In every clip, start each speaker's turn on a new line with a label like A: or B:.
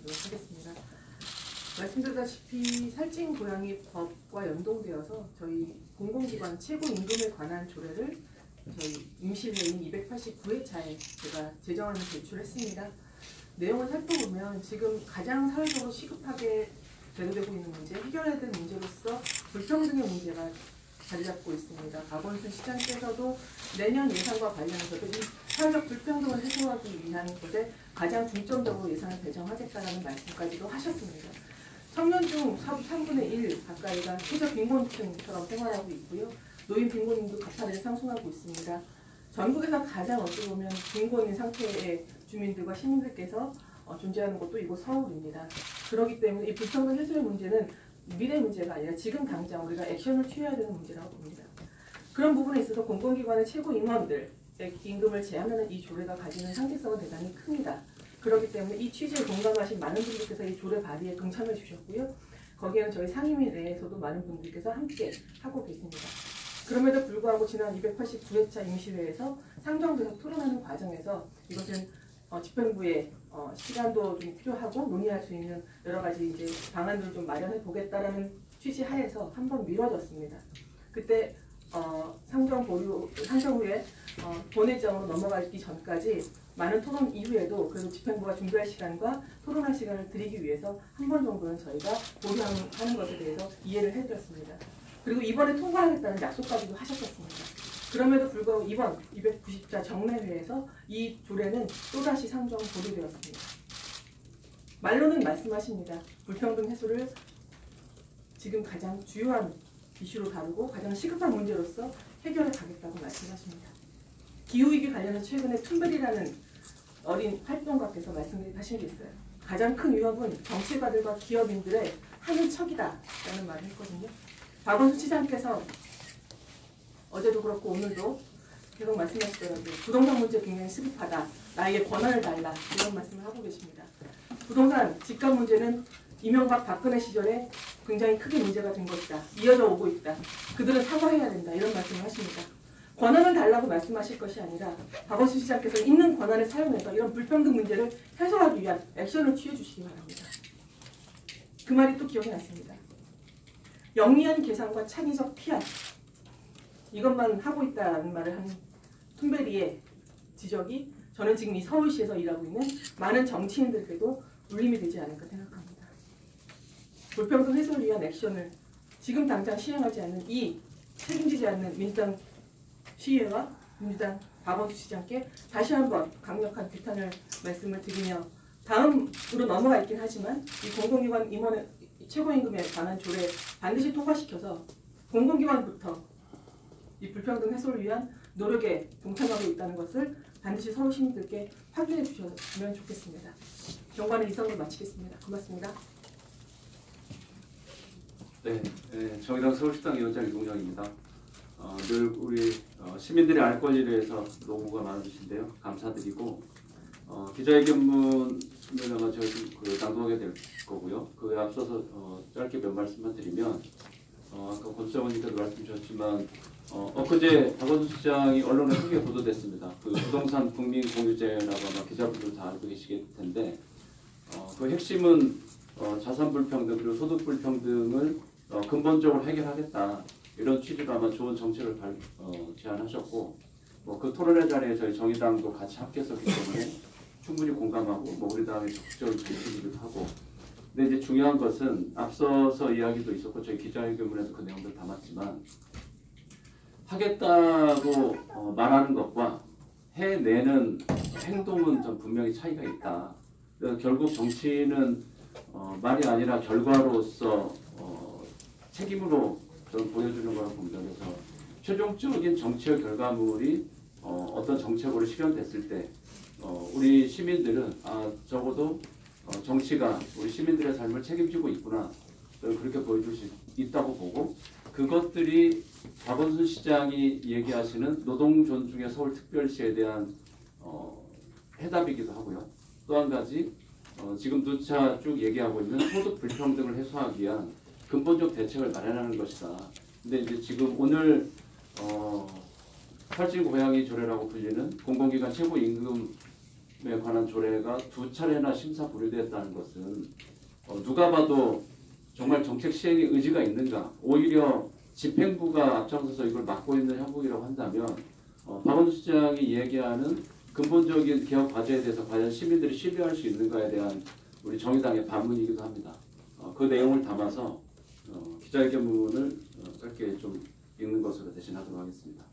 A: 말씀드리도록 하겠습니다. 말씀드렸다시피 살찐 고양이 법과 연동되어서 저희 공공기관 최고임금에 관한 조례를 저희 임시회의인 289회차에 제가 제정안을 제출했습니다. 내용을 살펴보면 지금 가장 사회적으로 시급하게 대두되고 있는 문제, 해결해야 될 문제로서 불평등의 문제가 자리 잡고 있습니다. 박원순 시장께서도 내년 예산과 관련해서도 이 사회적 불평등을 해소하기 위한 것에 가장 중점적으로 예산을 배정하겠다는 말씀까지도 하셨습니다. 청년 중 3분의 1 가까이가 최저 빈곤층처럼 생활하고 있고요. 노인 빈곤율도 가파르게 상승하고 있습니다. 전국에서 가장 어찌 보면 빈곤인 상태의 주민들과 시민들께서 존재하는 곳도 이곳 서울입니다. 그렇기 때문에 이 불평등 해소의 문제는 미래 문제가 아니라 지금 당장 우리가 액션을 취해야 되는 문제라고 봅니다. 그런 부분에 있어서 공공기관의 최고 임원들의 임금을 제한하는 이 조례가 가지는 상징성은 대단히 큽니다. 그렇기 때문에 이 취지에 공감하신 많은 분들께서 이 조례 발의에 동참해 주셨고요. 거기에는 저희 상임위 내에서도 많은 분들께서 함께 하고 계십니다. 그럼에도 불구하고 지난 289회차 임시회에서 상정돼서 토론하는 과정에서 이것은 집행부의 시간도 좀 필요하고 논의할 수 있는 여러 가지 이제 방안들을 좀 마련해 보겠다라는 취지 하에서 한번 미뤄졌습니다. 그때 상정 후에 본회의장으로 넘어가기 전까지 많은 토론 이후에도 그래도 집행부가 준비할 시간과 토론할 시간을 드리기 위해서 한 번 정도는 저희가 보류하는 것에 대해서 이해를 해드렸습니다. 그리고 이번에 통과하겠다는 약속까지도 하셨었습니다. 그럼에도 불구하고 이번 290차 정례회에서 이 조례는 또다시 상정 보류되었습니다. 말로는 말씀하십니다. 불평등 해소를 지금 가장 주요한 이슈로 다루고 가장 시급한 문제로서 해결해 가겠다고 말씀하십니다. 기후위기 관련해서 최근에 툰베리라는 어린 활동가께서 말씀하신 게 있어요. 가장 큰 위협은 정치가들과 기업인들의 하는 척이다 라는 말을 했거든요. 박원순 시장께서 어제도 그렇고 오늘도 계속 말씀하시더라고요. 부동산 문제 굉장히 시급하다. 나에게 권한을 달라. 이런 말씀을 하고 계십니다. 부동산 집값 문제는 이명박 박근혜 시절에 굉장히 크게 문제가 된 것이다. 이어져 오고 있다. 그들은 사과해야 된다. 이런 말씀을 하십니다. 권한을 달라고 말씀하실 것이 아니라 박원순 시장께서 있는 권한을 사용해서 이런 불평등 문제를 해소하기 위한 액션을 취해 주시기 바랍니다. 그 말이 또 기억이 났습니다. 영리한 계산과 창의적 PR 이것만 하고 있다라는 말을 한 툰베리의 지적이 저는 지금 이 서울시에서 일하고 있는 많은 정치인들께도 울림이 되지 않을까 생각합니다. 불평등 해소를 위한 액션을 지금 당장 시행하지 않는 이 책임지지 않는 민주당 시의회와 민주당 박원순 시장께 다시 한번 강력한 비탄을 말씀을 드리며 다음으로 넘어가 있긴 하지만 이 공공기관 임원의 최고임금에 관한 조례 반드시 통과시켜서 공공기관부터 이 불평등 해소를 위한 노력에 동참하고 있다는 것을 반드시 서울 시민들께 확인해 주셨으면 좋겠습니다. 경과는 이상으로 마치겠습니다. 고맙습니다.
B: 네, 정의당 서울시당 위원장 이동영입니다. 늘 우리 시민들의 알 권리를 위해서 노고가 많으신데요. 감사드리고 기자회견문을 아마 제가 좀 낭독하게 될 거고요. 그에 앞서서 짧게 몇 말씀만 드리면 아까 권수장님께도 말씀 주셨지만 엊그제 박원순 시장이 언론에 크게 보도됐습니다. 그 부동산 국민 공유제라고 아마 기자분들 다 알고 계시겠 텐데 그 핵심은 자산 불평등 그리고 소득 불평등을 근본적으로 해결하겠다 이런 취지로 아마 좋은 정책을 제안하셨고 그 토론회 자리에 저희 정의당도 같이 합격했기 때문에 충분히 공감하고 우리 당의 적극적으로 정치기도 하고 근데 이제 중요한 것은 앞서서 이야기도 있었고 저희 기자회견문에도 그 내용들 담았지만 하겠다고 말하는 것과 해내는 행동은 좀 분명히 차이가 있다. 결국 정치는 말이 아니라 결과로서 책임으로 저는 보여주는 거라고 봅니다. 그래서 최종적인 정치의 결과물이 어떤 정책으로 실현됐을 때 우리 시민들은 적어도 정치가 우리 시민들의 삶을 책임지고 있구나 그렇게 보여줄 수 있다고 보고 그것들이 박원순 시장이 얘기하시는 노동 존중의 서울특별시에 대한 해답이기도 하고요. 또 한 가지 지금 누차 쭉 얘기하고 있는 소득 불평등을 해소하기 위한 근본적 대책을 마련하는 것이다. 근데 이제 지금 오늘 살찐 고양이 조례라고 불리는 공공기관 최고임금 임금에 관한 조례가 2차례나 심사 보류되었다는 것은 누가 봐도 정말 정책 시행의 의지가 있는가, 오히려 집행부가 앞장서서 이걸 막고 있는 형국이라고 한다면 박원순 시장이 얘기하는 근본적인 개혁 과제에 대해서 과연 시민들이 신뢰할 수 있는가에 대한 우리 정의당의 반문이기도 합니다. 그 내용을 담아서 기자회견문을 짧게 좀 읽는 것으로 대신하도록 하겠습니다.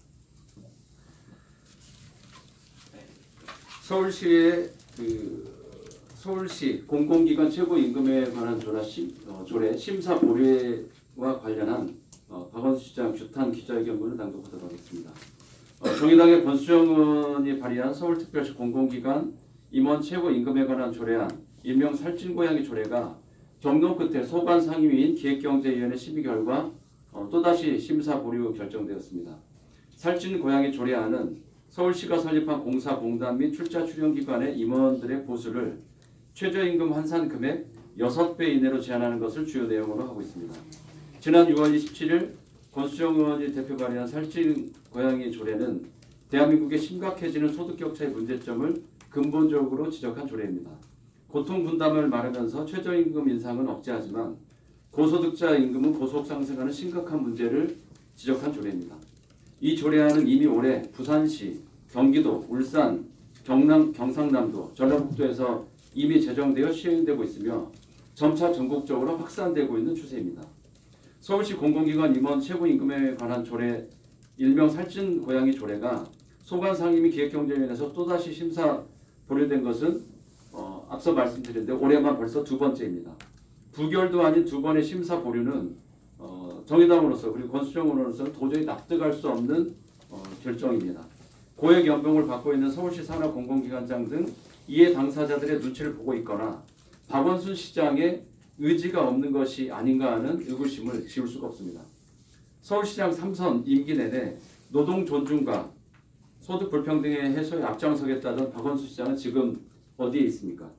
B: 서울시 공공기관 최고임금에 관한 조례 심사 보류와 관련한 박원순 시장 규탄 기자회견문을 낭독하도록 하겠습니다. 정의당의 권수정 의원이 발의한 서울특별시 공공기관 임원 최고임금에 관한 조례안 일명 살찐고양이 조례가 경론 끝에 소관 상임위인 기획경제위원회 심의 결과 또다시 심사 보류 결정되었습니다. 살찐고양이 조례안은 서울시가 설립한 공사공단 및 출자 출연기관의 임원들의 보수를 최저임금 환산 금액 6배 이내로 제한하는 것을 주요 내용으로 하고 있습니다. 지난 6월 27일 권수정 의원이 대표 발의한 살찐고양이 조례는 대한민국의 심각해지는 소득격차의 문제점을 근본적으로 지적한 조례입니다. 고통분담을 말하면서 최저임금 인상은 억제하지만 고소득자 임금은 고속 상승하는 심각한 문제를 지적한 조례입니다. 이 조례안은 이미 올해 부산시, 경기도, 울산, 경남, 경상남도, 전라북도에서 이미 제정되어 시행되고 있으며 점차 전국적으로 확산되고 있는 추세입니다. 서울시 공공기관 임원 최고임금에 관한 조례, 일명 살찐고양이 조례가 소관상임위 기획경제위원회에서 또다시 심사 보류된 것은 앞서 말씀드린 대로 올해만 벌써 2번째입니다. 부결도 아닌 2번의 심사 보류는 정의당으로서 그리고 권수정 의원으로서는 도저히 납득할 수 없는 결정입니다. 고액 연봉을 받고 있는 서울시 산하 공공기관장 등 이해 당사자들의 눈치를 보고 있거나 박원순 시장의 의지가 없는 것이 아닌가 하는 의구심을 지울 수가 없습니다. 서울시장 3선 임기 내내 노동 존중과 소득 불평등의 해소에 앞장서겠다던 박원순 시장은 지금 어디에 있습니까?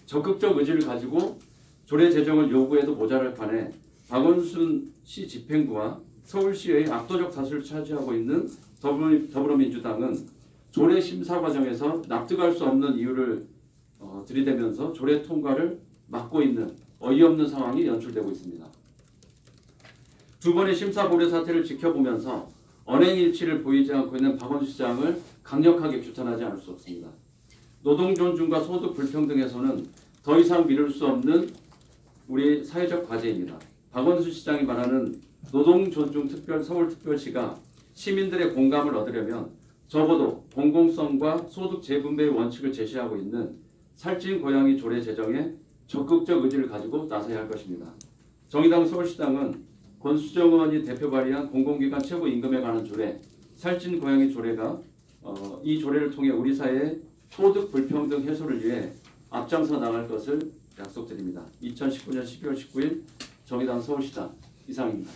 B: 적극적 의지를 가지고 조례 제정을 요구해도 모자랄 판에 박원순 시 집행부와 서울시의 압도적 다수를 차지하고 있는 더불어민주당은 조례 심사 과정에서 납득할 수 없는 이유를 들이대면서 조례 통과를 막고 있는 어이없는 상황이 연출되고 있습니다. 2번의 심사 보류 사태를 지켜보면서 언행일치를 보이지 않고 있는 박원순 시장을 강력하게 규탄하지 않을 수 없습니다. 노동 존중과 소득 불평등에서는 더 이상 미룰 수 없는 우리 사회적 과제입니다. 박원순 시장이 말하는 노동 존중 서울특별시가 시민들의 공감을 얻으려면 적어도 공공성과 소득 재분배의 원칙을 제시하고 있는 살찐고양이 조례 제정에 적극적 의지를 가지고 나서야 할 것입니다. 정의당 서울시당은 권수정 의원이 대표 발의한 공공기관 최고임금에 관한 조례, 살찐고양이 조례가 이 조례를 통해 우리 사회의 소득 불평등 해소를 위해 앞장서 나갈 것을 약속드립니다. 2019년 12월 19일 정의당 서울시당 이상입니다.